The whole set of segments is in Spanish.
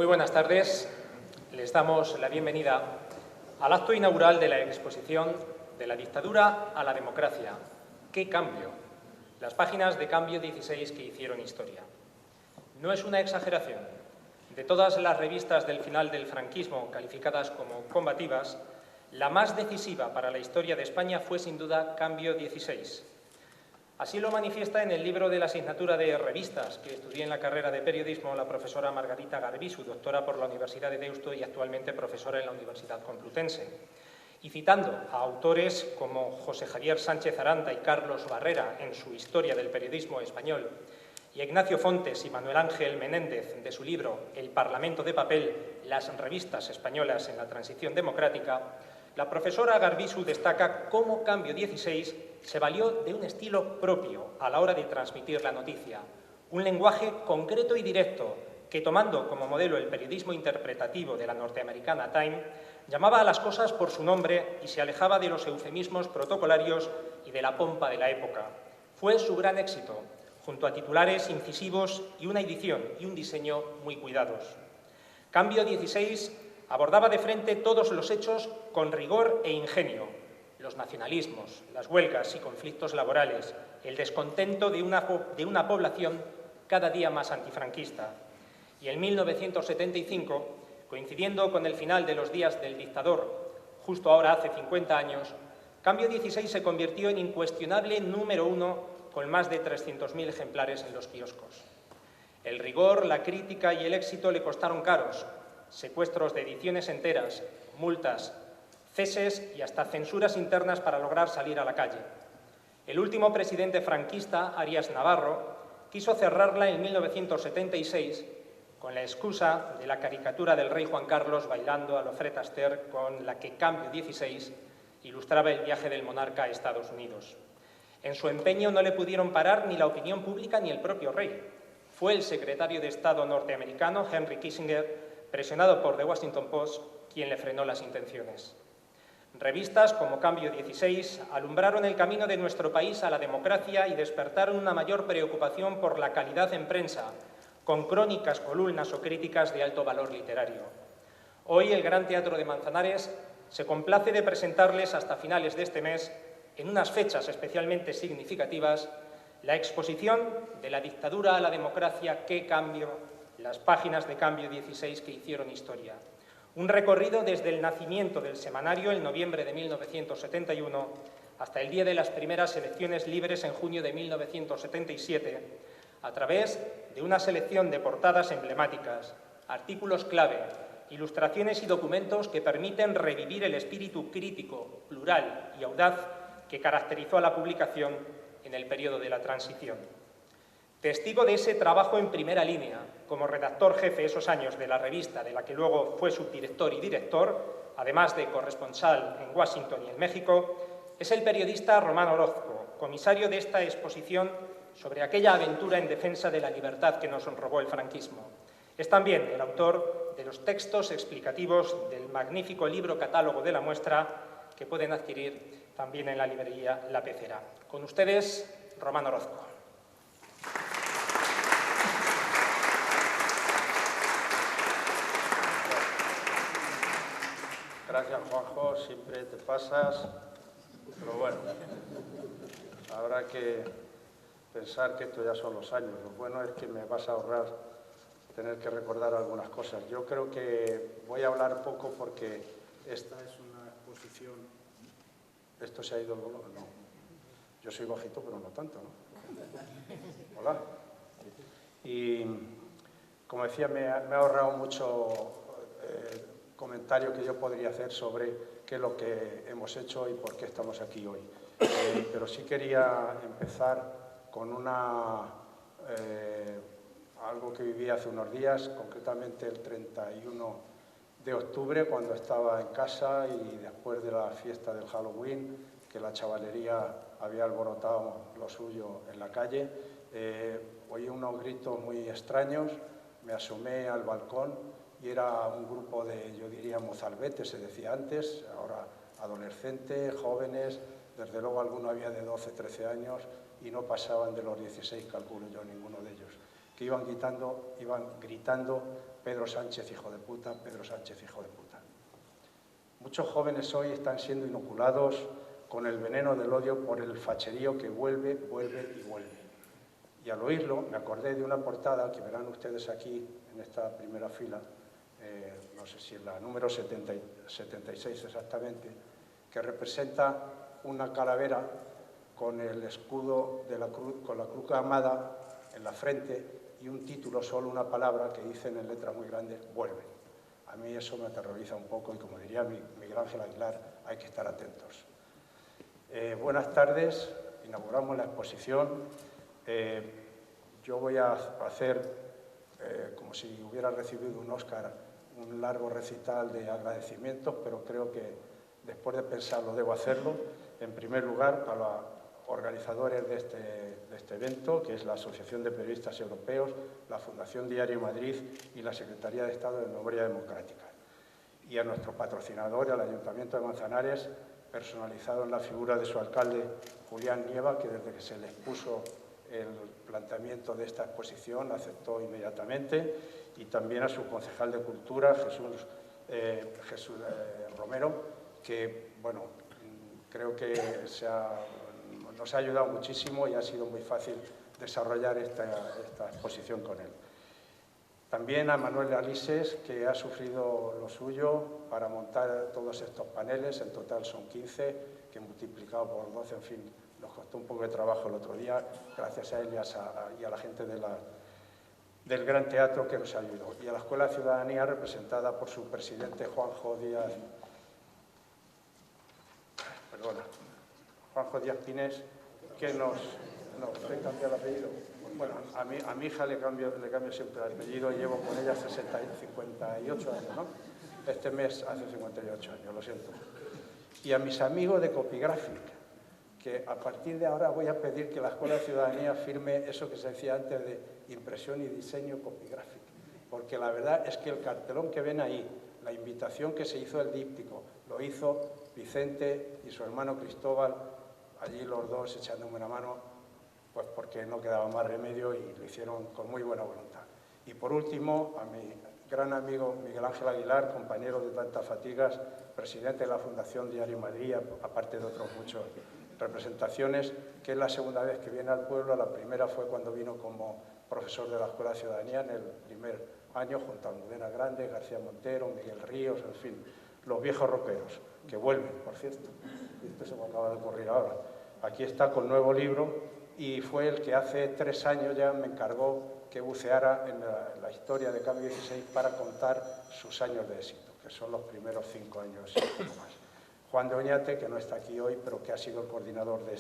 Muy buenas tardes. Les damos la bienvenida al acto inaugural de la exposición De la dictadura a la democracia. ¿Qué cambio? Las páginas de Cambio 16 que hicieron historia. No es una exageración. De todas las revistas del final del franquismo calificadas como combativas, la más decisiva para la historia de España fue sin duda Cambio 16. Así lo manifiesta en el libro de la asignatura de revistas que estudié en la carrera de periodismo la profesora Margarita Garbisu, doctora por la Universidad de Deusto y actualmente profesora en la Universidad Complutense. Y citando a autores como José Javier Sánchez Aranda y Carlos Barrera en su Historia del periodismo español, y a Ignacio Fontes y Manuel Ángel Menéndez de su libro El Parlamento de papel, las revistas españolas en la transición democrática, la profesora Garbisu destaca cómo Cambio 16 se valió de un estilo propio a la hora de transmitir la noticia, un lenguaje concreto y directo que, tomando como modelo el periodismo interpretativo de la norteamericana Time, llamaba a las cosas por su nombre y se alejaba de los eufemismos protocolarios y de la pompa de la época. Fue su gran éxito, junto a titulares incisivos y una edición y un diseño muy cuidados. Cambio 16 abordaba de frente todos los hechos con rigor e ingenio: los nacionalismos, las huelgas y conflictos laborales, el descontento de una población cada día más antifranquista. Y en 1975, coincidiendo con el final de los días del dictador, justo ahora hace 50 años, Cambio 16 se convirtió en incuestionable número uno con más de 300.000 ejemplares en los kioscos. El rigor, la crítica y el éxito le costaron caros: secuestros de ediciones enteras, multas, ceses y hasta censuras internas para lograr salir a la calle. El último presidente franquista, Arias Navarro, quiso cerrarla en 1976 con la excusa de la caricatura del rey Juan Carlos bailando a lo Fred Astaire, con la que Cambio 16 ilustraba el viaje del monarca a Estados Unidos. En su empeño no le pudieron parar ni la opinión pública ni el propio rey. Fue el secretario de Estado norteamericano, Henry Kissinger, presionado por The Washington Post, quien le frenó las intenciones. Revistas como Cambio 16 alumbraron el camino de nuestro país a la democracia y despertaron una mayor preocupación por la calidad en prensa, con crónicas, columnas o críticas de alto valor literario. Hoy el Gran Teatro de Manzanares se complace de presentarles hasta finales de este mes, en unas fechas especialmente significativas, la exposición De la dictadura a la democracia, ¿qué cambio?, las páginas de Cambio 16 que hicieron historia. Un recorrido desde el nacimiento del semanario en noviembre de 1971 hasta el día de las primeras elecciones libres en junio de 1977, a través de una selección de portadas emblemáticas, artículos clave, ilustraciones y documentos que permiten revivir el espíritu crítico, plural y audaz que caracterizó a la publicación en el periodo de la transición. Testigo de ese trabajo en primera línea, como redactor jefe esos años de la revista, de la que luego fue subdirector y director, además de corresponsal en Washington y en México, es el periodista Román Orozco, comisario de esta exposición sobre aquella aventura en defensa de la libertad que nos robó el franquismo. Es también el autor de los textos explicativos del magnífico libro catálogo de la muestra, que pueden adquirir también en la librería La Pecera. Con ustedes, Román Orozco. Gracias, Juanjo, siempre te pasas, pero bueno, habrá que pensar que esto ya son los años. Lo bueno es que me vas a ahorrar tener que recordar algunas cosas. Yo creo que voy a hablar poco porque esta es una exposición... ¿Esto se ha ido? No. Yo soy bajito, pero no tanto, ¿no? Hola. Y, como decía, me ha ahorrado mucho comentario que yo podría hacer sobre qué es lo que hemos hecho y por qué estamos aquí hoy. Pero sí quería empezar con algo que viví hace unos días, concretamente el 31 de octubre, cuando estaba en casa y después de la fiesta del Halloween, que la chavalería había alborotado lo suyo en la calle. Oí unos gritos muy extraños, me asomé al balcón y era un grupo de, yo diría, mozalbetes, se decía antes, ahora adolescentes, jóvenes, desde luego alguno había de 12, 13 años y no pasaban de los 16, calculo yo, ninguno de ellos, que iban gritando Pedro Sánchez hijo de puta, Pedro Sánchez hijo de puta. Muchos jóvenes hoy están siendo inoculados con el veneno del odio por el facherío que vuelve, vuelve y vuelve. Y al oírlo me acordé de una portada que verán ustedes aquí en esta primera fila, no sé si es la número 76 exactamente, que representa una calavera con el escudo de la cruz, con la cruz armada en la frente y un título, solo una palabra que dicen en letras muy grandes, vuelve. A mí eso me aterroriza un poco y, como diría Miguel Ángel Aguilar, hay que estar atentos. Buenas tardes, inauguramos la exposición. Yo voy a hacer, como si hubiera recibido un Oscar, un largo recital de agradecimientos, pero creo que después de pensarlo debo hacerlo. En primer lugar, a los organizadores de este evento, que es la Asociación de Periodistas Europeos, la Fundación Diario Madrid y la Secretaría de Estado de Memoria Democrática. Y a nuestro patrocinador, al Ayuntamiento de Manzanares, personalizado en la figura de su alcalde, Julián Nieva, que desde que se les puso el planteamiento de esta exposición aceptó inmediatamente, y también a su concejal de Cultura, Jesús Romero, que, bueno, creo que nos ha ayudado muchísimo y ha sido muy fácil desarrollar esta exposición con él. También a Manuel Alises, que ha sufrido lo suyo para montar todos estos paneles, en total son 15, que multiplicado por 12, en fin, nos costó un poco de trabajo el otro día, gracias a él y a la gente del Gran Teatro que nos ayudó. Y a la Escuela de Ciudadanía, representada por su presidente Juanjo Díaz Pinés, que nos cambia el apellido. Bueno, a mi hija le cambio siempre el apellido y llevo con ella 58 años, ¿no? Este mes hace 58 años, lo siento. Y a mis amigos de Copygraphic, que a partir de ahora voy a pedir que la Escuela de Ciudadanía firme eso que se decía antes de impresión y diseño Copygraphic, porque la verdad es que el cartelón que ven ahí, la invitación que se hizo del díptico, lo hizo Vicente y su hermano Cristóbal, allí los dos echándome una mano, pues porque no quedaba más remedio y lo hicieron con muy buena voluntad. Y por último, a mi gran amigo Miguel Ángel Aguilar, compañero de tantas fatigas, presidente de la Fundación Diario Madrid, aparte de otros muchos representaciones, que es la segunda vez que viene al pueblo. La primera fue cuando vino como profesor de la Escuela de Ciudadanía en el primer año, junto a Almudena Grande, García Montero, Miguel Ríos, en fin, los viejos roqueros, que vuelven, por cierto. Esto se me acaba de ocurrir ahora. Aquí está con nuevo libro y fue el que hace 3 años ya me encargó que buceara en la historia de Cambio 16 para contar sus años de éxito, que son los primeros 5 años y poco más. Juan de Oñate, que no está aquí hoy, pero que ha sido el coordinador de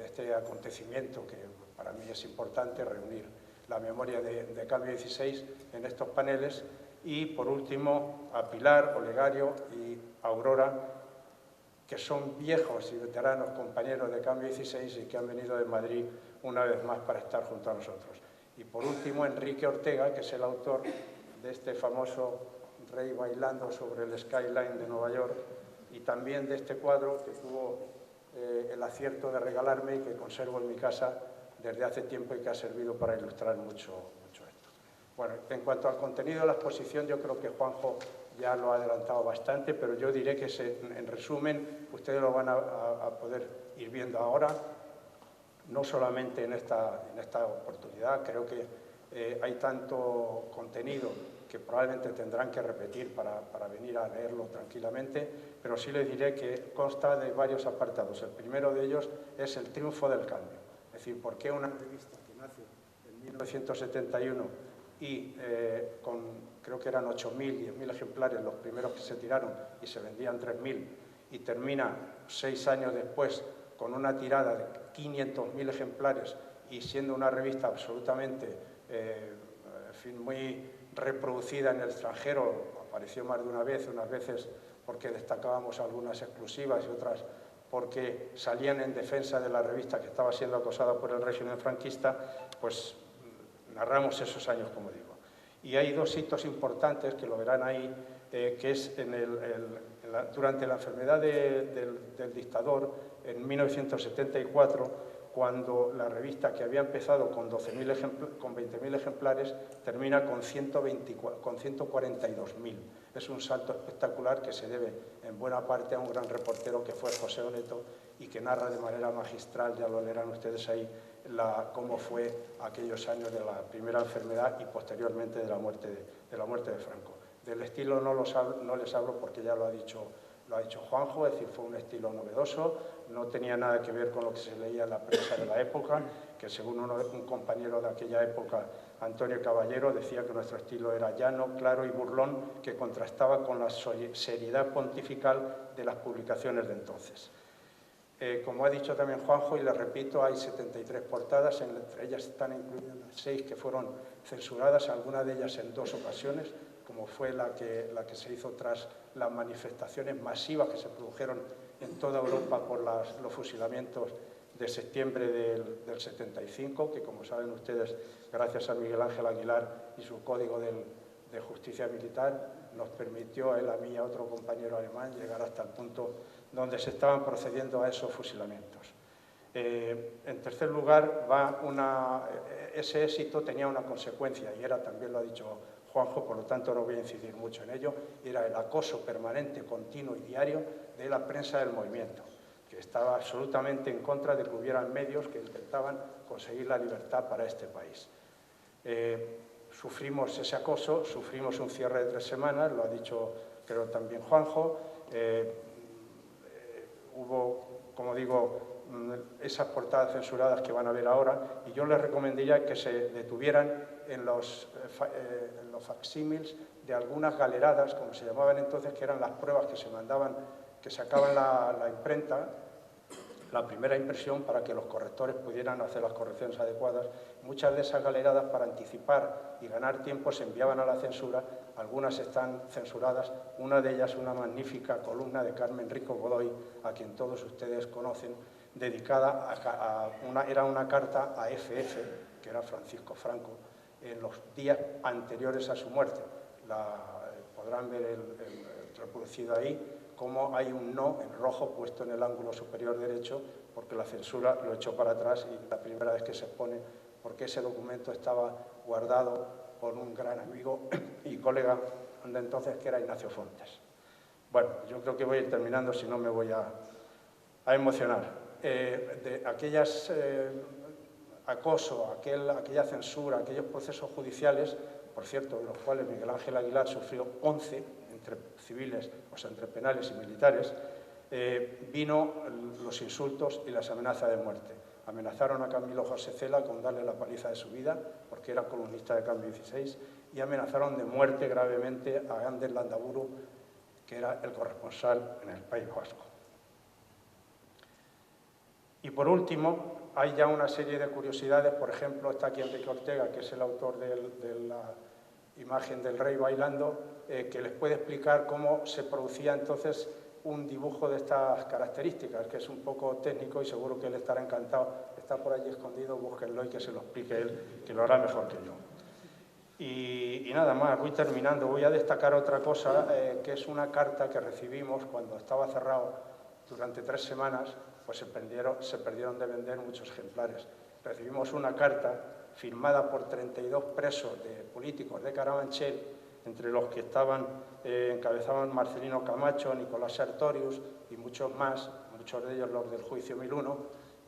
este acontecimiento, que para mí es importante reunir la memoria de Cambio 16 en estos paneles. Y, por último, a Pilar, Olegario y Aurora, que son viejos y veteranos compañeros de Cambio 16 y que han venido de Madrid una vez más para estar junto a nosotros. Y, por último, Enrique Ortega, que es el autor de este famoso Rey bailando sobre el skyline de Nueva York, y también de este cuadro que tuvo el acierto de regalarme y que conservo en mi casa desde hace tiempo y que ha servido para ilustrar mucho esto. Bueno, en cuanto al contenido de la exposición, yo creo que Juanjo ya lo ha adelantado bastante, pero yo diré que, en resumen, ustedes lo van a poder ir viendo ahora, no solamente en esta oportunidad. Creo que hay tanto contenido que probablemente tendrán que repetir para venir a leerlo tranquilamente, pero sí les diré que consta de varios apartados. El primero de ellos es el triunfo del cambio, es decir, por qué una revista que nace en 1971 y creo que eran 8.000, 10.000 ejemplares los primeros que se tiraron y se vendían 3.000, y termina 6 años después con una tirada de 500.000 ejemplares y siendo una revista absolutamente muy reproducida en el extranjero. Apareció más de una vez, unas veces porque destacábamos algunas exclusivas y otras porque salían en defensa de la revista que estaba siendo acosada por el régimen franquista. Pues narramos esos años, como digo. Y hay 2 hitos importantes que lo verán ahí, que es durante la enfermedad del dictador, en 1974, cuando la revista, que había empezado con 20.000 ejemplares, termina con 142.000. Es un salto espectacular que se debe en buena parte a un gran reportero que fue José Oneto y que narra de manera magistral, ya lo leerán ustedes ahí, cómo fue aquellos años de la primera enfermedad y posteriormente de la muerte de Franco. Del estilo no les hablo porque ya lo ha dicho Juanjo, es decir, fue un estilo novedoso, no tenía nada que ver con lo que se leía en la prensa de la época, que según un compañero de aquella época, Antonio Caballero, decía que nuestro estilo era llano, claro y burlón, que contrastaba con la seriedad pontifical de las publicaciones de entonces. Como ha dicho también Juanjo, y le repito, hay 73 portadas, entre ellas están incluidas 6 que fueron censuradas, algunas de ellas en 2 ocasiones, como fue la que se hizo tras las manifestaciones masivas que se produjeron en toda Europa por los fusilamientos de septiembre del 75, que como saben ustedes, gracias a Miguel Ángel Aguilar y su Código de Justicia Militar, nos permitió a él, a mí y a otro compañero alemán llegar hasta el punto donde se estaban procediendo a esos fusilamientos. En tercer lugar, ese éxito tenía una consecuencia, y era, también lo ha dicho Juanjo, por lo tanto no voy a incidir mucho en ello, era el acoso permanente, continuo y diario de la prensa del movimiento, que estaba absolutamente en contra de que hubieran medios que intentaban conseguir la libertad para este país. Sufrimos ese acoso, sufrimos un cierre de 3 semanas, lo ha dicho creo también Juanjo, hubo, como digo, esas portadas censuradas que van a ver ahora, y yo les recomendaría que se detuvieran en los facsímiles de algunas galeradas, como se llamaban entonces, que eran las pruebas que se mandaban, que sacaban la imprenta, la primera impresión, para que los correctores pudieran hacer las correcciones adecuadas. Muchas de esas galeradas, para anticipar y ganar tiempo, se enviaban a la censura. Algunas están censuradas, una de ellas una magnífica columna de Carmen Rico Godoy, a quien todos ustedes conocen, dedicada era una carta a FF, que era Francisco Franco, en los días anteriores a su muerte. Podrán ver el reproducido ahí, cómo hay un no en rojo puesto en el ángulo superior derecho, porque la censura lo echó para atrás y la primera vez que se expone, porque ese documento estaba guardado por un gran amigo y colega de entonces, que era Ignacio Fontes. Bueno, yo creo que voy a ir terminando, si no me voy a emocionar. De aquellas acoso, aquella censura, aquellos procesos judiciales, por cierto, de los cuales Miguel Ángel Aguilar sufrió 11, entre civiles, o sea, entre penales y militares, vino los insultos y las amenazas de muerte. Amenazaron a Camilo José Cela con darle la paliza de su vida, porque era columnista de Cambio 16, y amenazaron de muerte gravemente a Ander Landaburu, que era el corresponsal en el País Vasco. Y por último, hay ya una serie de curiosidades. Por ejemplo, está aquí Enrique Ortega, que es el autor de la imagen del rey bailando, que les puede explicar cómo se producía entonces un dibujo de estas características, que es un poco técnico y seguro que él estará encantado. Está por allí escondido, búsquenlo y que se lo explique él, que lo hará mejor que yo. Y nada más, voy terminando. Voy a destacar otra cosa, que es una carta que recibimos cuando estaba cerrado durante 3 semanas, pues se perdieron de vender muchos ejemplares. Recibimos una carta firmada por 32 presos políticos de Carabanchel, entre los que encabezaban Marcelino Camacho, Nicolás Sartorius y muchos más, muchos de ellos los del juicio 1001,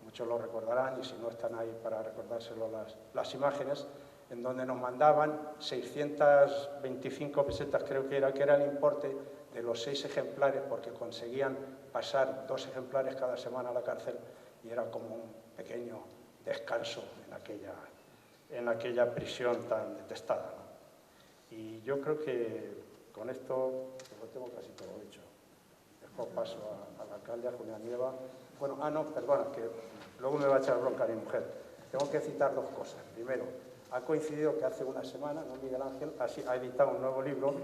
muchos lo recordarán, y si no están ahí para recordárselo las imágenes, en donde nos mandaban 625 pesetas, creo que era el importe de los 6 ejemplares, porque conseguían pasar 2 ejemplares cada semana a la cárcel, y era como un pequeño descanso en aquella prisión tan detestada, ¿no? Y yo creo que con esto lo tengo casi todo dicho. Dejo paso al alcalde, a Julián Nieva. Bueno, no, perdona, que luego me va a echar bronca mi mujer. Tengo que citar 2 cosas. Primero, ha coincidido que hace una semana, ¿no, Miguel Ángel? Ha editado un nuevo libro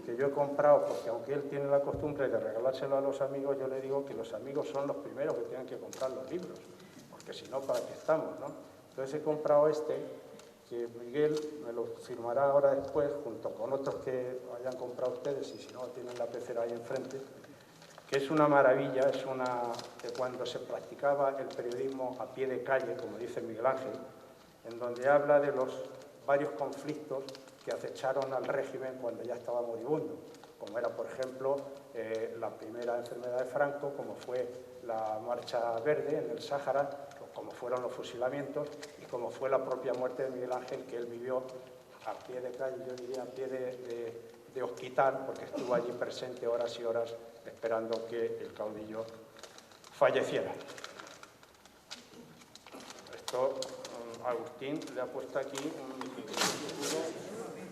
que yo he comprado, porque aunque él tiene la costumbre de regalárselo a los amigos, yo le digo que los amigos son los primeros que tienen que comprar los libros, porque si no, ¿para qué estamos, no? Entonces he comprado que Miguel me lo firmará ahora después, junto con otros que hayan comprado ustedes, y si no, tienen la pecera ahí enfrente, que es una maravilla, de cuando se practicaba el periodismo a pie de calle, como dice Miguel Ángel, en donde habla de los varios conflictos que acecharon al régimen cuando ya estaba moribundo, como era, por ejemplo, la primera enfermedad de Franco, como fue la Marcha Verde en el Sáhara, como fueron los fusilamientos y como fue la propia muerte de Miguel Ángel, que él vivió a pie de calle, yo diría a pie de hospital, porque estuvo allí presente horas y horas esperando que el caudillo falleciera. Esto, Agustín le ha puesto aquí un título.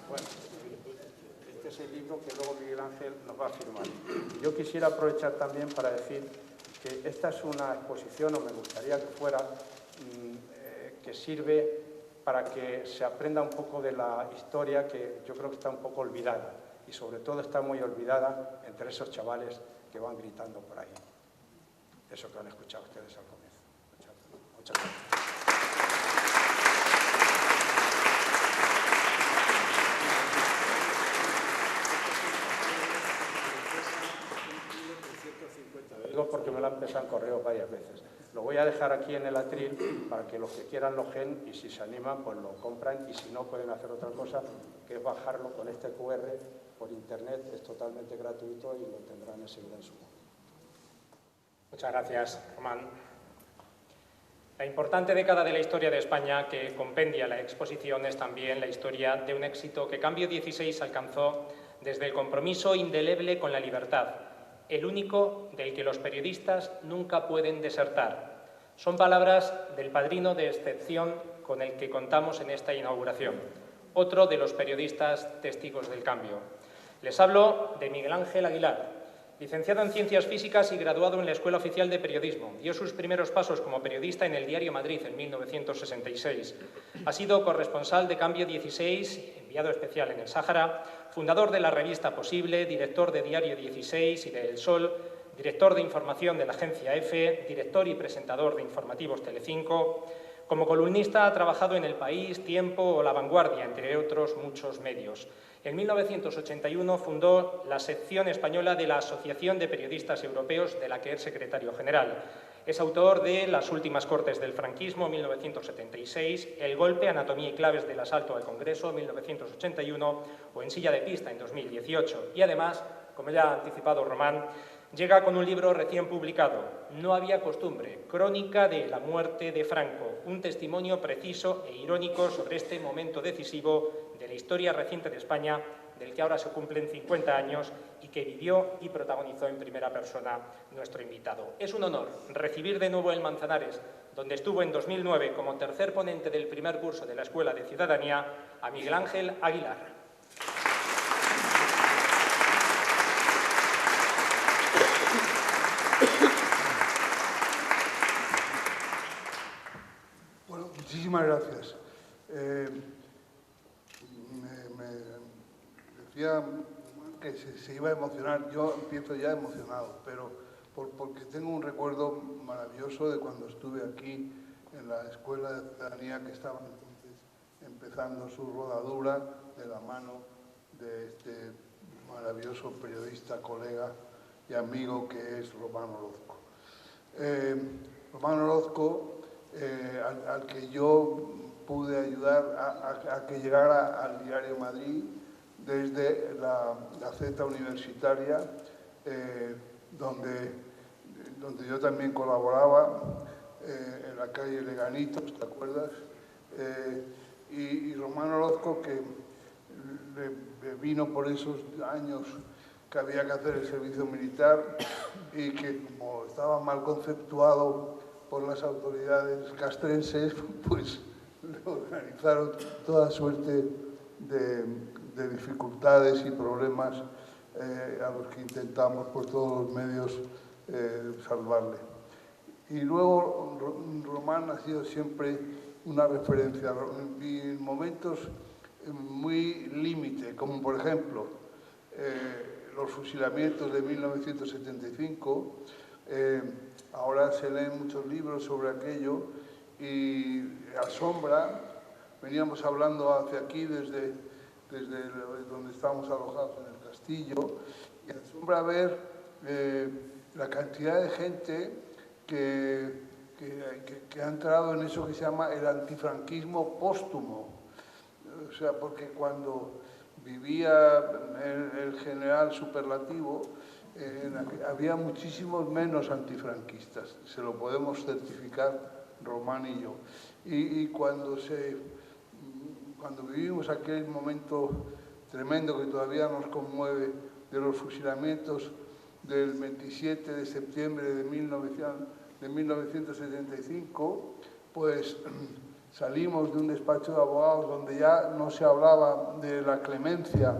Bueno, este es el libro que luego Miguel Ángel nos va a firmar. Yo quisiera aprovechar también para decir que esta es una exposición, o me gustaría que fuera, que sirve para que se aprenda un poco de la historia que yo creo que está un poco olvidada, y sobre todo está muy olvidada entre esos chavales que van gritando por ahí. Eso que han escuchado ustedes al comienzo. Muchas gracias. Porque me lo han empezado en correo varias veces. Lo voy a dejar aquí en el atril para que los que quieran lo gen, y si se animan pues lo compran, y si no pueden hacer otra cosa, que es bajarlo con este QR por internet. Es totalmente gratuito y lo tendrán enseguida en su móvil. Muchas gracias, Román. La importante década de la historia de España que compendia la exposición es también la historia de un éxito que Cambio 16 alcanzó desde el compromiso indeleble con la libertad, el único del que los periodistas nunca pueden desertar. Son palabras del padrino de excepción con el que contamos en esta inauguración, otro de los periodistas testigos del cambio. Les hablo de Miguel Ángel Aguilar, licenciado en Ciencias Físicas y graduado en la Escuela Oficial de Periodismo. Dio sus primeros pasos como periodista en el diario Madrid en 1966. Ha sido corresponsal de Cambio 16, enviado especial en el Sáhara, fundador de la revista Posible, director de Diario 16 y de El Sol, director de información de la agencia EFE, director y presentador de informativos Telecinco. Como columnista ha trabajado en El País, Tiempo o La Vanguardia, entre otros muchos medios. En 1981 fundó la sección española de la Asociación de Periodistas Europeos, de la que es secretario general. Es autor de Las últimas cortes del franquismo, 1976, El golpe, anatomía y claves del asalto al Congreso, 1981, o En silla de pista, en 2018. Y además, como ya ha anticipado Román, llega con un libro recién publicado, No había costumbre, crónica de la muerte de Franco, un testimonio preciso e irónico sobre este momento decisivo de la historia reciente de España, del que ahora se cumplen 50 años y que vivió y protagonizó en primera persona nuestro invitado. Es un honor recibir de nuevo en Manzanares, donde estuvo en 2009 como tercer ponente del primer curso de la Escuela de Ciudadanía, a Miguel Ángel Aguilar. Bueno, muchísimas gracias. Me decía que se iba a emocionar. Yo empiezo ya emocionado, pero porque tengo un recuerdo maravilloso de cuando estuve aquí en la Escuela de Ciudadanía, que estaba entonces empezando su rodadura de la mano de este maravilloso periodista, colega y amigo que es Román Orozco. Román Orozco, al que yo pude ayudar a que llegara al Diario Madrid desde la Gaceta Universitaria, donde yo también colaboraba, en la calle Leganitos, ¿te acuerdas? Y Román Orozco, que le vino por esos años que había que hacer el servicio militar y que, como estaba mal conceptuado por las autoridades castrenses, pues le organizaron toda suerte de dificultades y problemas a los que intentamos por todos los medios salvarle. Y luego Román ha sido siempre una referencia en momentos muy límite, como por ejemplo los fusilamientos de 1975. Ahora se leen muchos libros sobre aquello y asombra. Veníamos hablando hacia aquí desde donde estábamos alojados en el castillo, y asombra ver la cantidad de gente que ha entrado en eso que se llama el antifranquismo póstumo. O sea, porque cuando vivía el general superlativo, había muchísimos menos antifranquistas, se lo podemos certificar Román y yo. Y cuando vivimos aquel momento tremendo que todavía nos conmueve de los fusilamientos del 27 de septiembre de 1975, pues salimos de un despacho de abogados donde ya no se hablaba de la clemencia,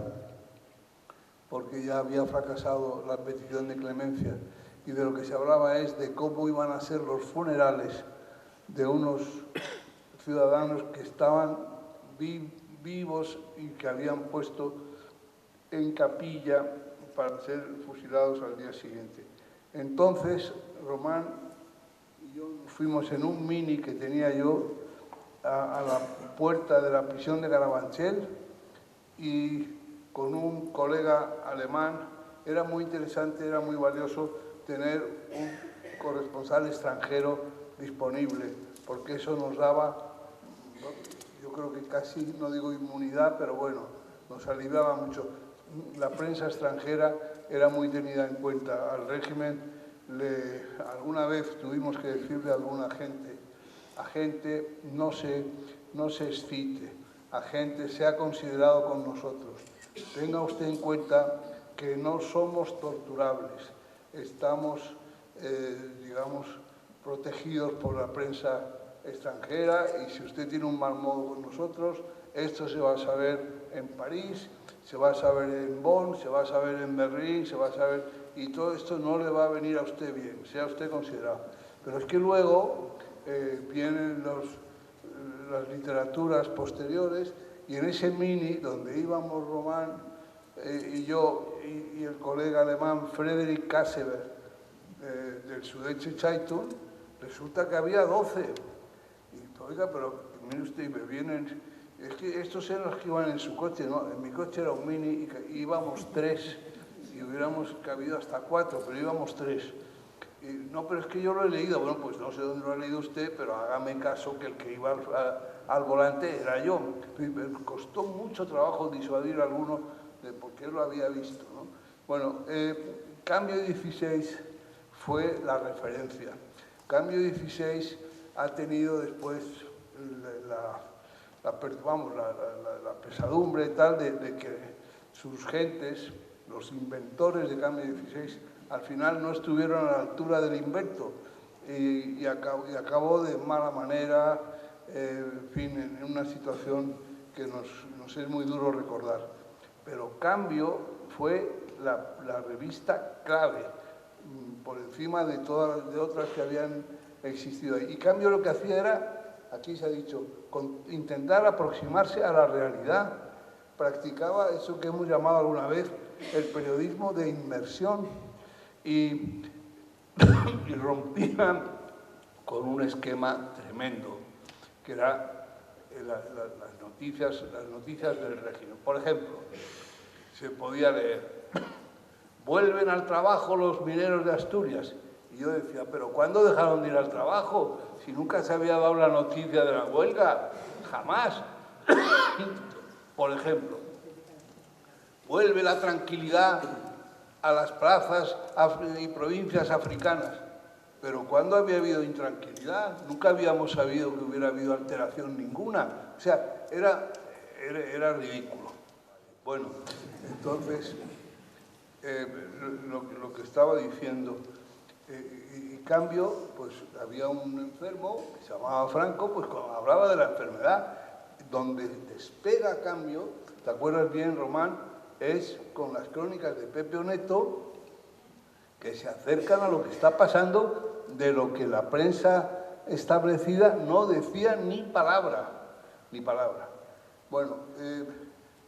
porque ya había fracasado la petición de clemencia, y de lo que se hablaba es de cómo iban a ser los funerales de unos ciudadanos que estaban vivos y que habían puesto en capilla para ser fusilados al día siguiente. Entonces, Román y yo fuimos en un Mini que tenía yo a la puerta de la prisión de Carabanchel, y con un colega alemán. Era muy interesante, era muy valioso tener un corresponsal extranjero disponible, porque eso nos daba, yo creo que casi, no digo inmunidad, pero bueno, nos aliviaba mucho. La prensa extranjera era muy tenida en cuenta. Al régimen alguna vez tuvimos que decirle a alguna agente, no se excite, agente, sea considerado con nosotros. Tenga usted en cuenta que no somos torturables, estamos, digamos, protegidos por la prensa extranjera, y si usted tiene un mal modo con nosotros, esto se va a saber en París, se va a saber en Bonn, se va a saber en Berlín, se va a saber, y todo esto no le va a venir a usted bien, sea usted considerado. Pero es que luego vienen las literaturas posteriores, y en ese Mini, donde íbamos Román y yo y el colega alemán Friedrich Kasseber del Süddeutsche Zeitung, resulta que había 12. Y oiga, pero mire usted, me vienen, es que estos eran los que iban en su coche, ¿no? En mi coche era un Mini y íbamos 3, y hubiéramos cabido hasta 4, pero íbamos 3. No, pero es que yo lo he leído. Bueno, pues no sé dónde lo ha leído usted, pero hágame caso que el que iba al volante era yo. Me costó mucho trabajo disuadir a alguno porque él lo había visto, ¿no? Bueno, Cambio 16 fue la referencia. Cambio 16 ha tenido después la pesadumbre y tal de que sus gentes, los inventores de Cambio 16, al final no estuvieron a la altura del invento y acabó de mala manera, en fin, en una situación que nos es muy duro recordar. Pero Cambio fue la revista clave, por encima de todas de otras que habían existido ahí. Y Cambio lo que hacía era, aquí se ha dicho, intentar aproximarse a la realidad. Practicaba eso que hemos llamado alguna vez el periodismo de inmersión. Y rompían con un esquema tremendo, que era las noticias del régimen. Por ejemplo, se podía leer: vuelven al trabajo los mineros de Asturias. Y yo decía, ¿pero cuándo dejaron de ir al trabajo? Si nunca se había dado la noticia de la huelga, jamás. Por ejemplo, vuelve la tranquilidad a las plazas y provincias africanas. Pero ¿cuándo había habido intranquilidad? Nunca habíamos sabido que hubiera habido alteración ninguna. O sea, era ridículo. Bueno, entonces, lo que estaba diciendo, y Cambio, pues había un enfermo que se llamaba Franco, pues hablaba de la enfermedad. Donde despega Cambio, ¿te acuerdas bien, Román? Es con las crónicas de Pepe Oneto, que se acercan a lo que está pasando, de lo que la prensa establecida no decía ni palabra, ni palabra. Bueno,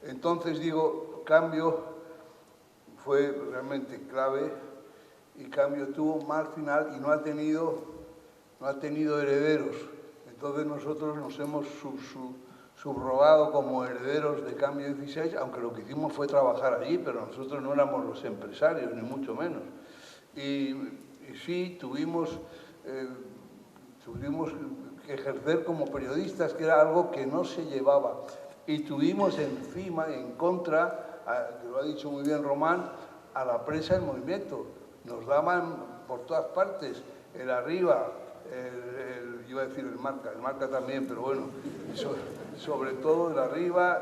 entonces digo, Cambio fue realmente clave, y Cambio tuvo un mal final y no ha tenido herederos. Entonces nosotros nos hemos subrogado como herederos de Cambio 16, aunque lo que hicimos fue trabajar allí, pero nosotros no éramos los empresarios, ni mucho menos. Y sí, tuvimos que ejercer como periodistas, que era algo que no se llevaba. Y tuvimos encima, en contra, que lo ha dicho muy bien Román, a la prensa en movimiento. Nos daban por todas partes, el Arriba, iba a decir el Marca también, pero bueno, sobre todo el Arriba,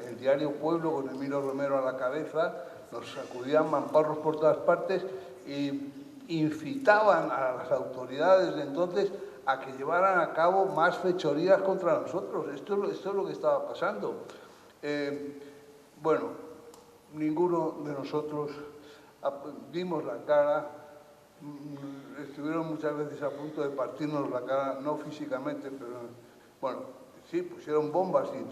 el diario Pueblo con Emilio Romero a la cabeza, nos sacudían mamporros por todas partes y incitaban a las autoridades de entonces a que llevaran a cabo más fechorías contra nosotros. Esto es lo que estaba pasando. Bueno, ninguno de nosotros dimos la cara, estuvieron muchas veces a punto de partirnos la cara, no físicamente, pero bueno, sí, pusieron bombas y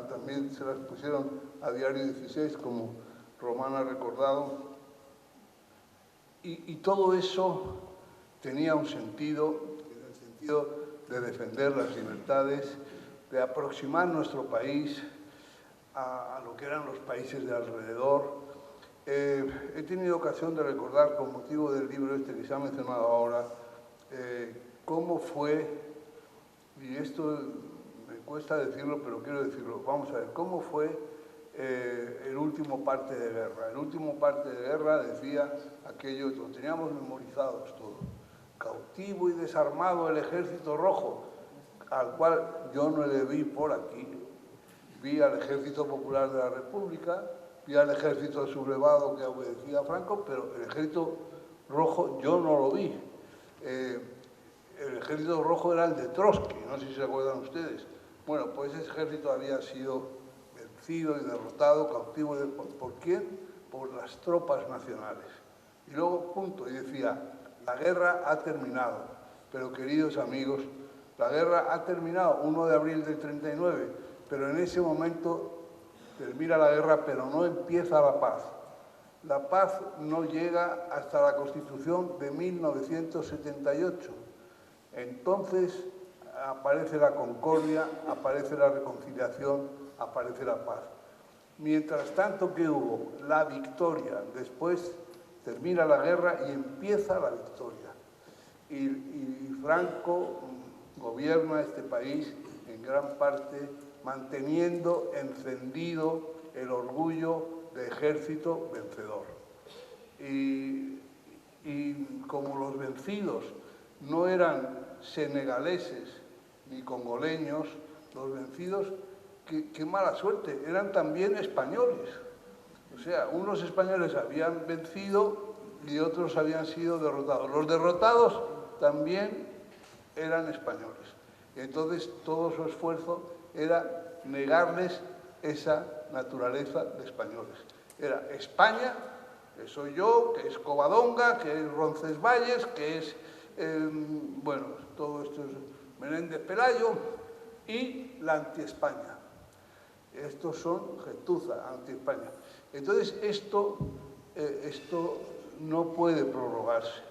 también se las pusieron a Diario 16, como Román ha recordado. Y todo eso tenía un sentido, el sentido de defender las libertades, de aproximar nuestro país a lo que eran los países de alrededor. He tenido ocasión de recordar, con motivo del libro este que se ha mencionado ahora, cómo fue, y esto me cuesta decirlo, pero quiero decirlo, vamos a ver, cómo fue el último parte de guerra. El último parte de guerra decía aquello, lo teníamos memorizados todo, cautivo y desarmado el Ejército Rojo, al cual yo no le vi por aquí. Vi al Ejército Popular de la República, vi al Ejército Sublevado que obedecía a Franco, pero el Ejército Rojo yo no lo vi. El Ejército Rojo era el de Trotsky, no sé si se acuerdan ustedes. Bueno, pues ese ejército había sido vencido y derrotado, cautivo. ¿Por quién? Por las tropas nacionales. Y luego, punto, y decía, la guerra ha terminado. Pero, queridos amigos, la guerra ha terminado 1 de abril del 39, pero en ese momento termina la guerra, pero no empieza la paz. La paz no llega hasta la Constitución de 1978. Entonces aparece la concordia, aparece la reconciliación, aparece la paz. Mientras tanto, ¿qué hubo? La victoria. Después termina la guerra y empieza la victoria. Y Franco gobierna este país en gran parte manteniendo encendido el orgullo de ejército vencedor. Y como los vencidos no eran senegaleses ni congoleños, los vencidos, qué mala suerte, eran también españoles. O sea, unos españoles habían vencido y otros habían sido derrotados. Los derrotados también eran españoles. Y entonces todo su esfuerzo era negarles esa naturaleza de españoles. Era España, que soy yo, que es Covadonga, que es Roncesvalles, que es, bueno, todo esto es Menéndez Pelayo, y la anti-España. Estos son gentuza, anti-España. Entonces, esto no puede prorrogarse.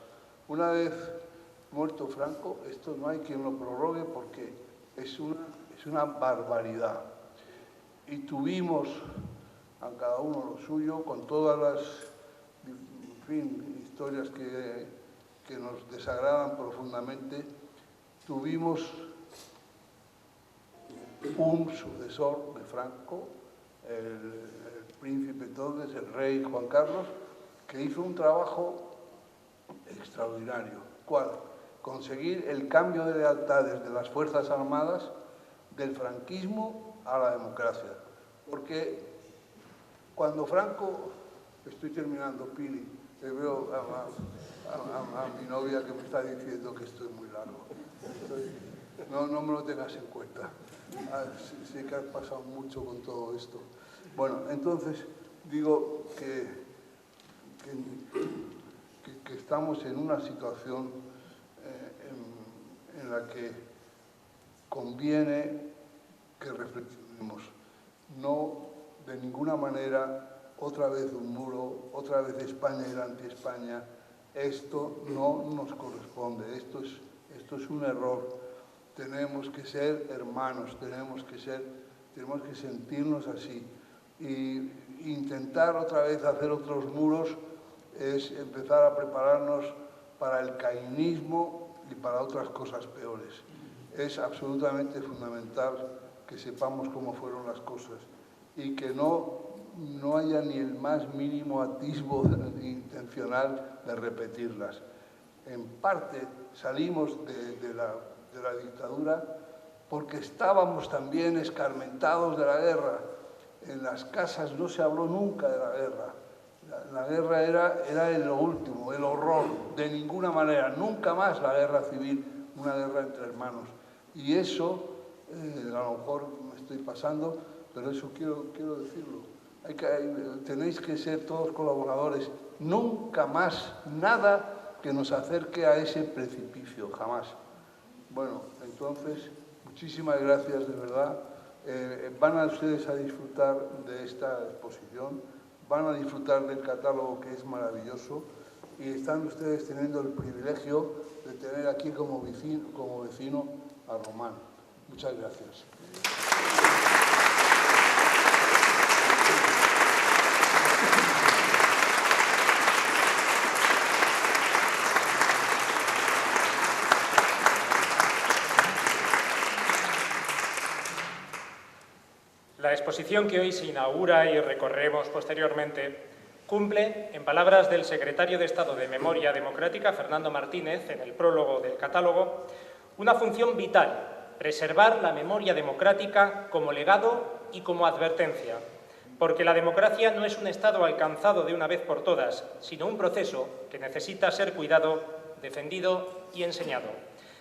Una vez muerto Franco, esto no hay quien lo prorrogue porque es una barbaridad. Y tuvimos a cada uno lo suyo, con todas las, en fin, historias que nos desagradan profundamente. Tuvimos un sucesor de Franco, el príncipe entonces, el rey Juan Carlos, que hizo un trabajo extraordinario. ¿Cuál? Conseguir el cambio de lealtades de las Fuerzas Armadas del franquismo a la democracia. Porque cuando Franco, estoy terminando, Pili, veo a mi novia que me está diciendo que estoy muy largo. No me lo tengas en cuenta. Sé que has pasado mucho con todo esto. Bueno, entonces digo que estamos en una situación en la que conviene que reflexionemos. No, de ninguna manera, otra vez un muro, otra vez España y la anti-España. Esto no nos corresponde, esto es un error. Tenemos que ser hermanos, tenemos que sentirnos así. E intentar otra vez hacer otros muros es empezar a prepararnos para el caínismo y para otras cosas peores. Es absolutamente fundamental que sepamos cómo fueron las cosas y que no haya ni el más mínimo atisbo intencional de repetirlas. En parte salimos de la dictadura porque estábamos también escarmentados de la guerra. En las casas no se habló nunca de la guerra. La guerra era lo último, el horror, de ninguna manera, nunca más la guerra civil, una guerra entre hermanos. Y eso, a lo mejor me estoy pasando, pero eso quiero decirlo. Tenéis que ser todos colaboradores. Nunca más nada que nos acerque a ese precipicio, jamás. Bueno, entonces, muchísimas gracias de verdad. Van a ustedes a disfrutar de esta exposición, van a disfrutar del catálogo que es maravilloso y están ustedes teniendo el privilegio de tener aquí como vecino a Román. Muchas gracias. La exposición que hoy se inaugura y recorremos posteriormente cumple, en palabras del secretario de Estado de Memoria Democrática, Fernando Martínez, en el prólogo del catálogo, una función vital: preservar la memoria democrática como legado y como advertencia, porque la democracia no es un estado alcanzado de una vez por todas, sino un proceso que necesita ser cuidado, defendido y enseñado.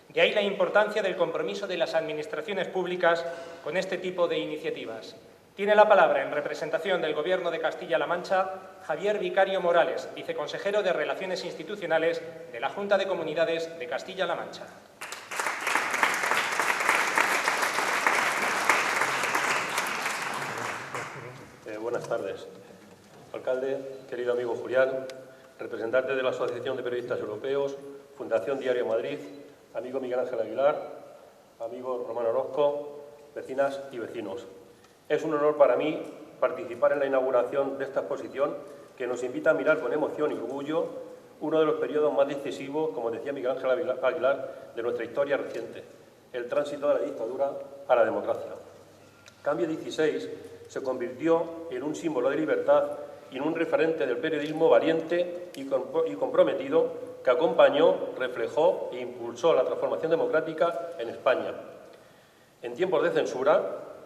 De ahí la importancia del compromiso de las administraciones públicas con este tipo de iniciativas. Tiene la palabra, en representación del Gobierno de Castilla-La Mancha, Javier Vicario Morales, viceconsejero de Relaciones Institucionales de la Junta de Comunidades de Castilla-La Mancha. Buenas tardes. Alcalde, querido amigo Julián, representante de la Asociación de Periodistas Europeos, Fundación Diario Madrid, amigo Miguel Ángel Aguilar, amigo Román Orozco, vecinas y vecinos. Es un honor para mí participar en la inauguración de esta exposición que nos invita a mirar con emoción y orgullo uno de los periodos más decisivos, como decía Miguel Ángel Aguilar, de nuestra historia reciente, el tránsito de la dictadura a la democracia. Cambio 16 se convirtió en un símbolo de libertad y en un referente del periodismo valiente y comprometido que acompañó, reflejó e impulsó la transformación democrática en España. En tiempos de censura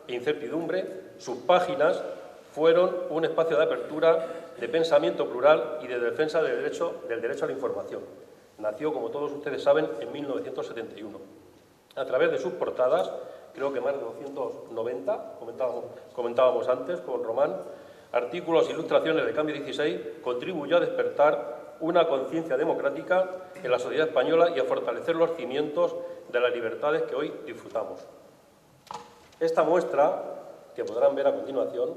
e incertidumbre, sus páginas fueron un espacio de apertura, de pensamiento plural y de defensa del derecho a la información. Nació, como todos ustedes saben, en 1971. A través de sus portadas, creo que más de 290, comentábamos antes con Román, artículos e ilustraciones de Cambio 16, contribuyó a despertar una conciencia democrática en la sociedad española y a fortalecer los cimientos de las libertades que hoy disfrutamos. Esta muestra, que podrán ver a continuación,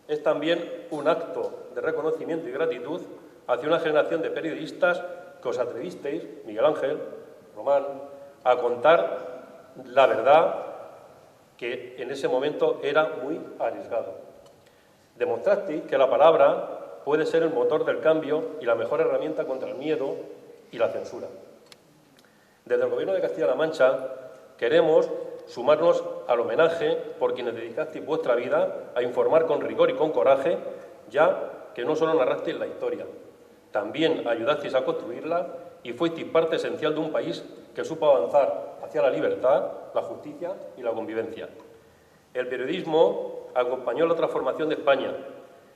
es también un acto de reconocimiento y gratitud hacia una generación de periodistas que os atrevisteis, Miguel Ángel, Román, a contar la verdad que en ese momento era muy arriesgado. Demostrasteis que la palabra puede ser el motor del cambio y la mejor herramienta contra el miedo y la censura. Desde el Gobierno de Castilla-La Mancha queremos sumarnos al homenaje por quienes dedicasteis vuestra vida a informar con rigor y con coraje, ya que no solo narrasteis la historia, también ayudasteis a construirla y fuisteis parte esencial de un país que supo avanzar hacia la libertad, la justicia y la convivencia. El periodismo acompañó la transformación de España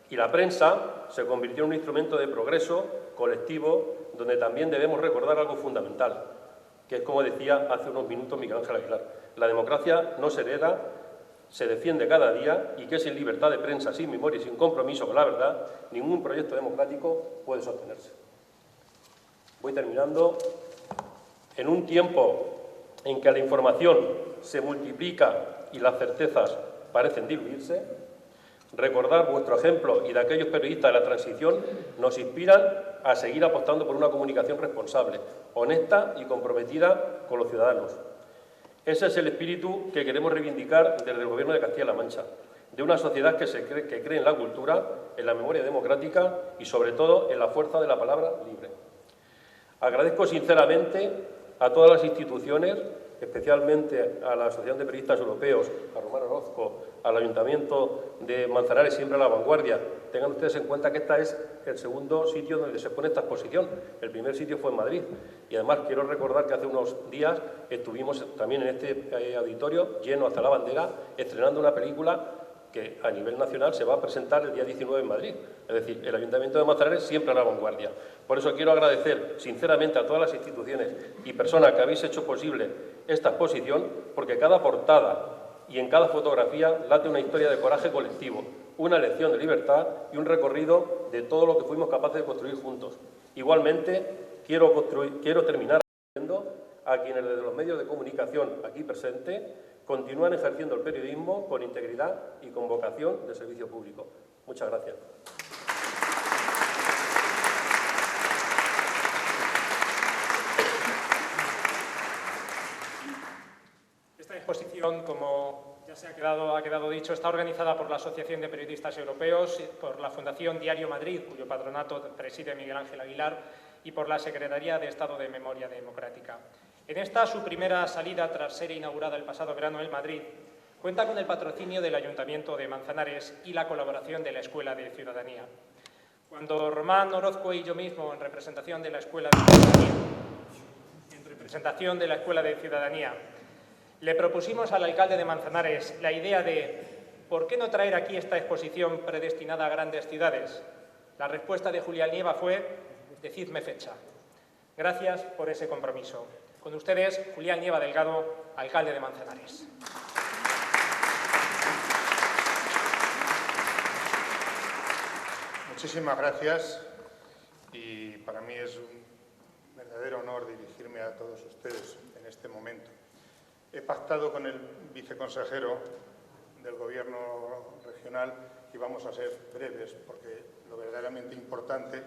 y la prensa se convirtió en un instrumento de progreso colectivo donde también debemos recordar algo fundamental, que es como decía hace unos minutos Miguel Ángel Aguilar: la democracia no se hereda, se defiende cada día y que sin libertad de prensa, sin memoria y sin compromiso con la verdad, ningún proyecto democrático puede sostenerse. Voy terminando. En un tiempo en que la información se multiplica y las certezas parecen diluirse, recordar vuestro ejemplo y de aquellos periodistas de la transición nos inspiran a seguir apostando por una comunicación responsable, honesta y comprometida con los ciudadanos. Ese es el espíritu que queremos reivindicar desde el Gobierno de Castilla-La Mancha. de una sociedad que cree en la cultura, en la memoria democrática y, sobre todo, en la fuerza de la palabra libre. Agradezco sinceramente a todas las instituciones, especialmente a la Asociación de Periodistas Europeos, a Román Orozco, al Ayuntamiento de Manzanares, siempre a la vanguardia. Tengan ustedes en cuenta que este es el segundo sitio donde se pone esta exposición. El primer sitio fue en Madrid. Y además quiero recordar que hace unos días estuvimos también en este auditorio, lleno hasta la bandera, estrenando una película que a nivel nacional se va a presentar el día 19 en Madrid. Es decir, el Ayuntamiento de Manzanares siempre a la vanguardia. Por eso quiero agradecer sinceramente a todas las instituciones y personas que habéis hecho posible esta exposición, porque cada portada y en cada fotografía late una historia de coraje colectivo, una lección de libertad y un recorrido de todo lo que fuimos capaces de construir juntos. Igualmente, quiero terminar agradeciendo a quienes desde los medios de comunicación aquí presentes continúan ejerciendo el periodismo con integridad y con vocación de servicio público. Muchas gracias. Esta exposición, como ya ha quedado dicho, está organizada por la Asociación de Periodistas Europeos, por la Fundación Diario Madrid, cuyo patronato preside Miguel Ángel Aguilar, y por la Secretaría de Estado de Memoria Democrática. En esta, su primera salida tras ser inaugurada el pasado verano en Madrid, cuenta con el patrocinio del Ayuntamiento de Manzanares y la colaboración de la Escuela de Ciudadanía. Cuando Román Orozco y yo mismo, en representación de la Escuela de Ciudadanía, le propusimos al alcalde de Manzanares la idea de ¿por qué no traer aquí esta exposición predestinada a grandes ciudades? La respuesta de Julián Nieva fue decidme fecha. Gracias por ese compromiso. Con ustedes, Julián Nieva Delgado, alcalde de Manzanares. Muchísimas gracias y para mí es un verdadero honor dirigirme a todos ustedes en este momento. He pactado con el viceconsejero del Gobierno regional y vamos a ser breves porque lo verdaderamente importante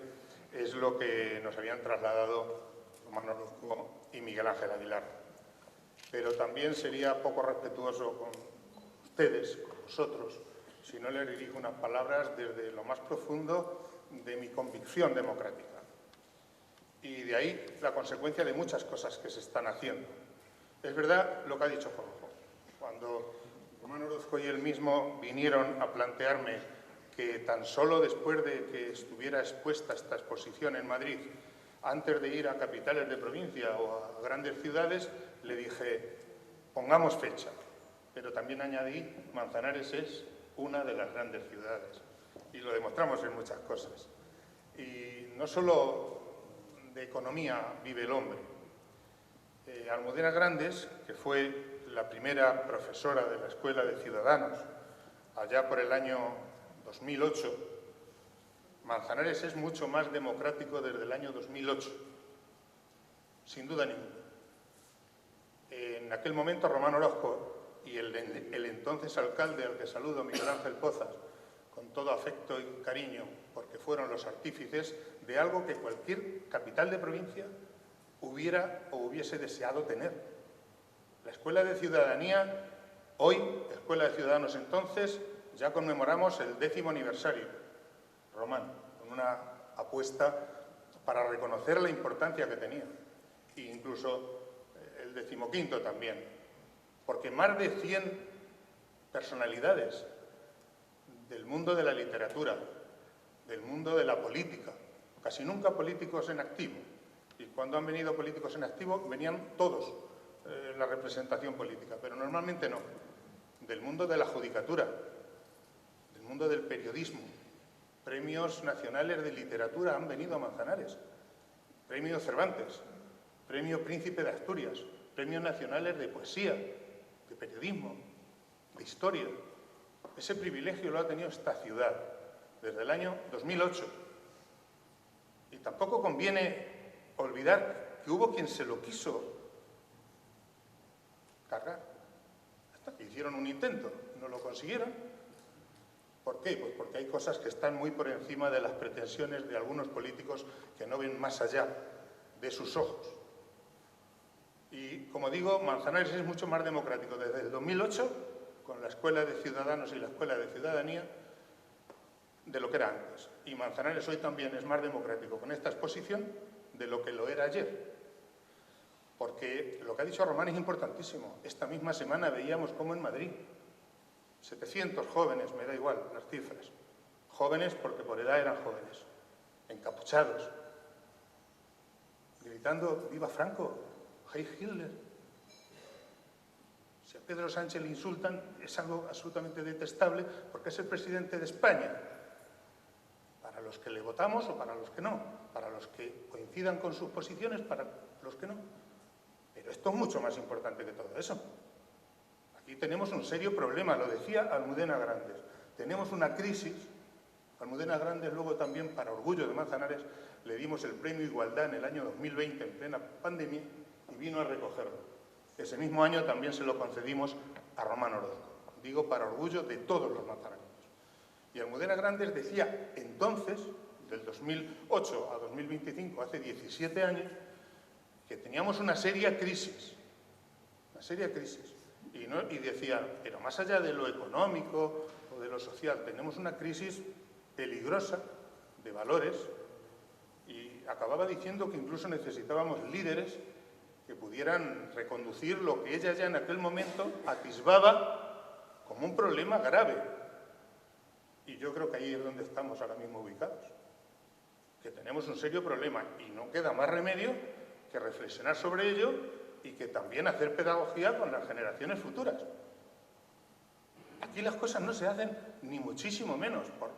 es lo que nos habían trasladado Román Orozco y Miguel Ángel Aguilar. Pero también sería poco respetuoso con ustedes, con vosotros, si no les dirijo unas palabras desde lo más profundo de mi convicción democrática. Y de ahí la consecuencia de muchas cosas que se están haciendo. Es verdad lo que ha dicho Jorge. Cuando Román Orozco y él mismo vinieron a plantearme que tan solo después de que estuviera expuesta esta exposición en Madrid, antes de ir a capitales de provincia o a grandes ciudades, le dije, pongamos fecha. Pero también añadí, Manzanares es una de las grandes ciudades. Y lo demostramos en muchas cosas. Y no solo de economía vive el hombre. Almudena Grandes, que fue la primera profesora de la Escuela de Ciudadanos, allá por el año 2008, Manzanares es mucho más democrático desde el año 2008, sin duda ninguna. En aquel momento Román Orozco y el entonces alcalde, al que saludo, Miguel Ángel Pozas, con todo afecto y cariño, porque fueron los artífices de algo que cualquier capital de provincia hubiera o hubiese deseado tener. La Escuela de Ciudadanía, hoy, Escuela de Ciudadanos entonces, ya conmemoramos el 10º aniversario. Román, con una apuesta para reconocer la importancia que tenía, e incluso el 15º también, porque más de 100 personalidades del mundo de la literatura, del mundo de la política, casi nunca políticos en activo, y cuando han venido políticos en activo venían todos en la representación política, pero normalmente no, del mundo de la judicatura, del mundo del periodismo. Premios nacionales de literatura han venido a Manzanares, Premio Cervantes, Premio Príncipe de Asturias, Premios nacionales de poesía, de periodismo, de historia. Ese privilegio lo ha tenido esta ciudad desde el año 2008. Y tampoco conviene olvidar que hubo quien se lo quiso cargar. Hasta que hicieron un intento, no lo consiguieron. ¿Por qué? Pues porque hay cosas que están muy por encima de las pretensiones de algunos políticos que no ven más allá de sus ojos. Y, como digo, Manzanares es mucho más democrático desde el 2008 con la Escuela de Ciudadanos y la Escuela de Ciudadanía de lo que era antes. Y Manzanares hoy también es más democrático con esta exposición de lo que lo era ayer. Porque lo que ha dicho Román es importantísimo. Esta misma semana veíamos cómo en Madrid 700 jóvenes, me da igual las cifras, jóvenes porque por edad eran jóvenes, encapuchados, gritando «Viva Franco! ¡Heil Hitler!». Si a Pedro Sánchez le insultan es algo absolutamente detestable porque es el presidente de España. Para los que le votamos o para los que no, para los que coincidan con sus posiciones, para los que no. Pero esto es mucho más importante que todo eso. Aquí tenemos un serio problema, lo decía Almudena Grandes. Tenemos una crisis. Almudena Grandes luego también, para orgullo de Manzanares, le dimos el premio Igualdad en el año 2020, en plena pandemia, y vino a recogerlo. Ese mismo año también se lo concedimos a Román Orozco. Digo, para orgullo de todos los manzanareños. Y Almudena Grandes decía entonces, del 2008 a 2025, hace 17 años, que teníamos una seria crisis. Una seria crisis. Y decía, pero más allá de lo económico o de lo social, tenemos una crisis peligrosa de valores, y acababa diciendo que incluso necesitábamos líderes que pudieran reconducir lo que ella ya en aquel momento atisbaba como un problema grave. Y yo creo que ahí es donde estamos ahora mismo ubicados, que tenemos un serio problema y no queda más remedio que reflexionar sobre ello y que también hacer pedagogía con las generaciones futuras. Aquí las cosas no se hacen ni muchísimo menos por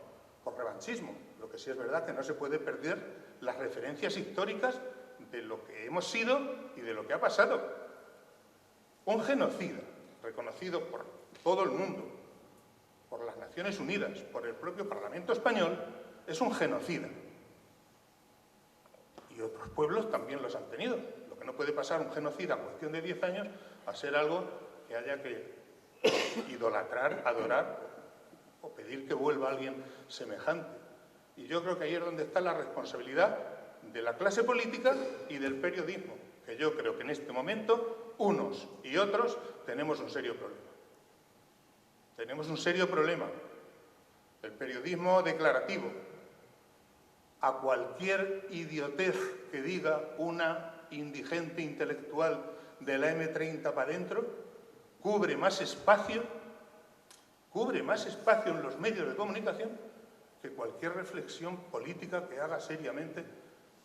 revanchismo. Lo que sí es verdad que no se puede perder las referencias históricas de lo que hemos sido y de lo que ha pasado. Un genocida, reconocido por todo el mundo, por las Naciones Unidas, por el propio Parlamento español, es un genocida. Y otros pueblos también los han tenido. Lo que no puede pasar un genocida en cuestión de 10 años a ser algo que haya que idolatrar, adorar o pedir que vuelva alguien semejante. Y yo creo que ahí es donde está la responsabilidad de la clase política y del periodismo, que yo creo que en este momento unos y otros tenemos un serio problema. Tenemos un serio problema. El periodismo declarativo. A cualquier idiotez que diga una indigente intelectual de la M30 para adentro, cubre más espacio en los medios de comunicación que cualquier reflexión política que haga seriamente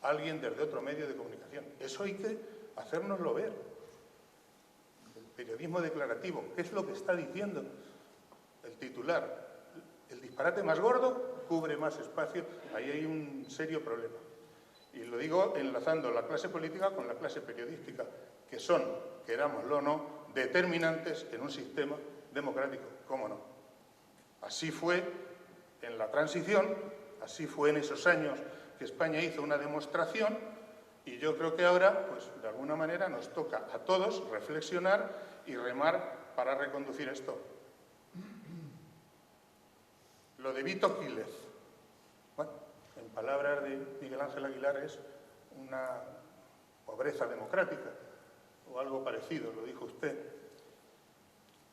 alguien desde otro medio de comunicación. Eso hay que hacérnoslo ver. El periodismo declarativo, ¿qué es lo que está diciendo el titular? El disparate más gordo cubre más espacio. Ahí hay un serio problema. Y lo digo enlazando la clase política con la clase periodística, que son, querámoslo o no, determinantes en un sistema democrático. ¿Cómo no? Así fue en la transición, así fue en esos años que España hizo una demostración, y yo creo que ahora, pues de alguna manera, nos toca a todos reflexionar y remar para reconducir esto. Lo de Vito Quílez, bueno, en palabras de Miguel Ángel Aguilar, es una pobreza democrática, o algo parecido, lo dijo usted.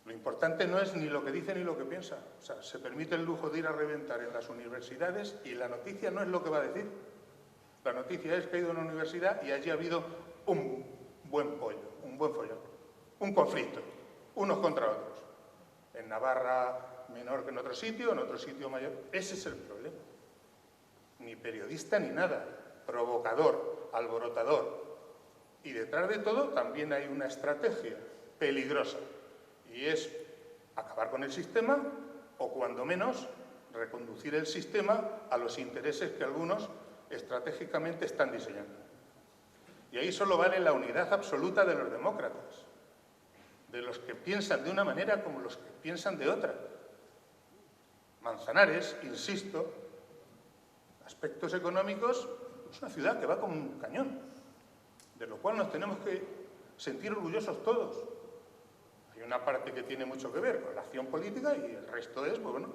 Lo importante no es ni lo que dice ni lo que piensa. O sea, se permite el lujo de ir a reventar en las universidades y la noticia no es lo que va a decir. La noticia es que ha ido a una universidad y allí ha habido un buen pollo, un buen follón, un conflicto, unos contra otros. En Navarra menor que en otro sitio mayor. Ese es el problema. Ni periodista ni nada. Provocador, alborotador. Y detrás de todo también hay una estrategia peligrosa. Y es acabar con el sistema o, cuando menos, reconducir el sistema a los intereses que algunos estratégicamente están diseñando. Y ahí solo vale la unidad absoluta de los demócratas, de los que piensan de una manera como los que piensan de otra. Manzanares, insisto, aspectos económicos, es una ciudad que va como un cañón, de lo cual nos tenemos que sentir orgullosos todos. Hay una parte que tiene mucho que ver con la acción política y el resto es, pues bueno,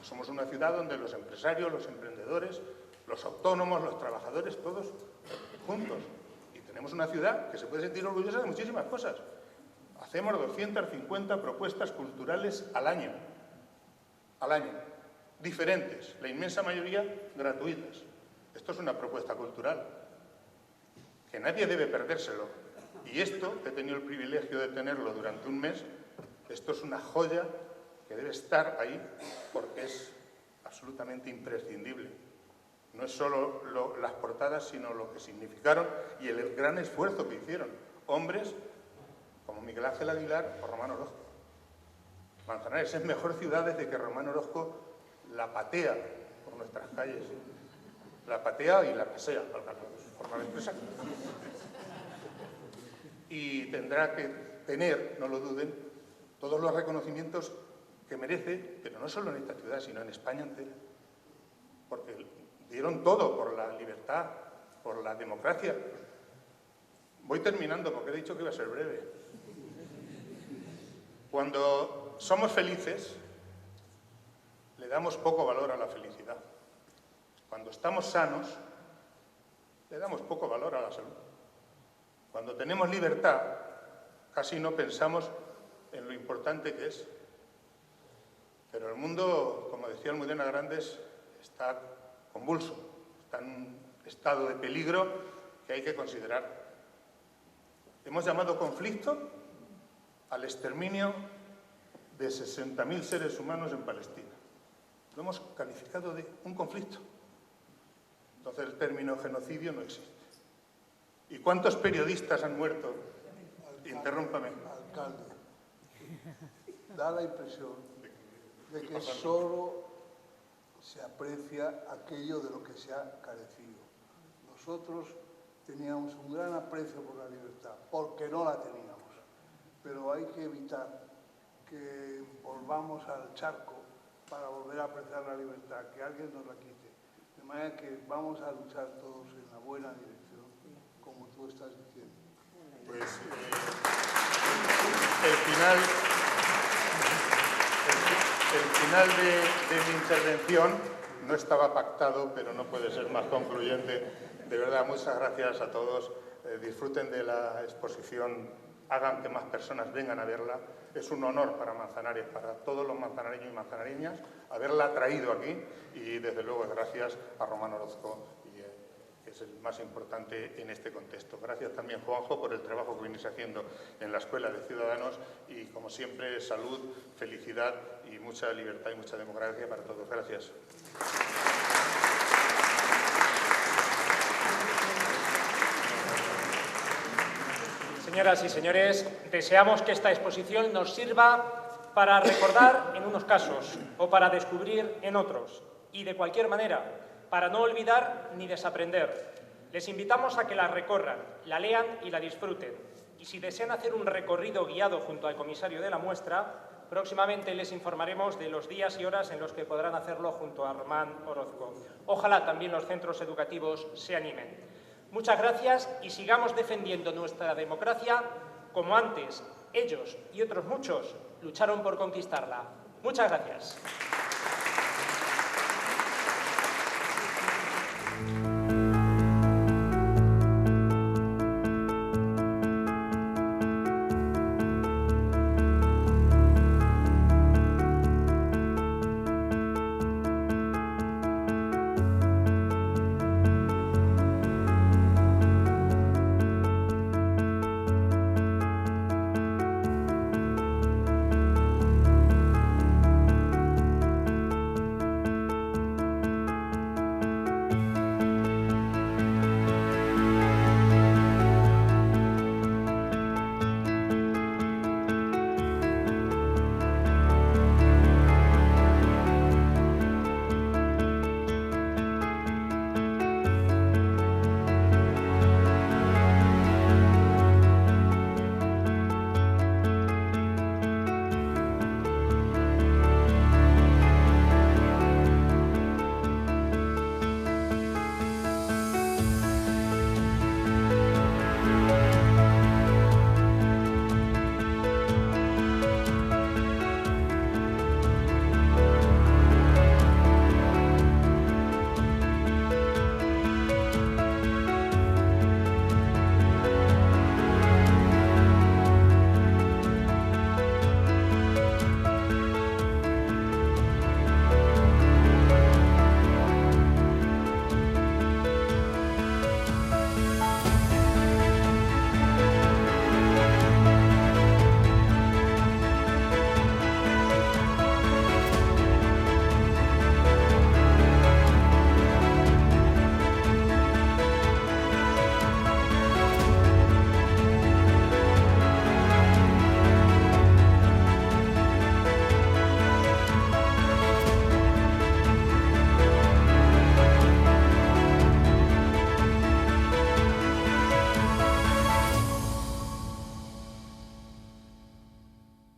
somos una ciudad donde los empresarios, los emprendedores, los autónomos, los trabajadores, todos juntos. Y tenemos una ciudad que se puede sentir orgullosa de muchísimas cosas. Hacemos 250 propuestas culturales al año, diferentes, la inmensa mayoría gratuitas. Esto es una propuesta cultural, que nadie debe perdérselo. Y esto, que he tenido el privilegio de tenerlo durante un mes, esto es una joya que debe estar ahí porque es absolutamente imprescindible. No es solo las portadas, sino lo que significaron y el gran esfuerzo que hicieron hombres como Miguel Ángel Aguilar o Román Orozco. Manzanares es mejor ciudad desde que Román Orozco la patea por nuestras calles. La patea y la pasea, por la empresa. Y tendrá que tener, no lo duden, todos los reconocimientos que merece, pero no solo en esta ciudad, sino en España entera. Porque dieron todo por la libertad, por la democracia. Voy terminando porque he dicho que iba a ser breve. Cuando somos felices, le damos poco valor a la felicidad. Cuando estamos sanos, le damos poco valor a la salud. Cuando tenemos libertad, casi no pensamos en lo importante que es. Pero el mundo, como decía Almudena Grandes, está convulso, está en un estado de peligro que hay que considerar. Hemos llamado conflicto al exterminio de 60.000 seres humanos en Palestina. Lo hemos calificado de un conflicto. Entonces el término genocidio no existe. ¿Y cuántos periodistas han muerto? Interrúmpame. Alcalde, da la impresión de que solo se aprecia aquello de lo que se ha carecido. Nosotros teníamos un gran aprecio por la libertad, porque no la teníamos. Pero hay que evitar que volvamos al charco para volver a apreciar la libertad, que alguien nos la quite. De manera que vamos a luchar todos en la buena dirección, como tú estás diciendo. Pues el final de mi intervención no estaba pactado, pero no puede ser más concluyente. De verdad, muchas gracias a todos. Disfruten de la exposición, hagan que más personas vengan a verla. Es un honor para Manzanares, para todos los manzanareños y manzanareñas, haberla traído aquí y, desde luego, gracias a Román Orozco, que es el más importante en este contexto. Gracias también, Juanjo, por el trabajo que vienes haciendo en la Escuela de Ciudadanos y, como siempre, salud, felicidad y mucha libertad y mucha democracia para todos. Gracias. Señoras y señores, deseamos que esta exposición nos sirva para recordar en unos casos o para descubrir en otros y, de cualquier manera, para no olvidar ni desaprender. Les invitamos a que la recorran, la lean y la disfruten. Y si desean hacer un recorrido guiado junto al comisario de la muestra, próximamente les informaremos de los días y horas en los que podrán hacerlo junto a Román Orozco. Ojalá también los centros educativos se animen. Muchas gracias y sigamos defendiendo nuestra democracia como antes ellos y otros muchos lucharon por conquistarla. Muchas gracias.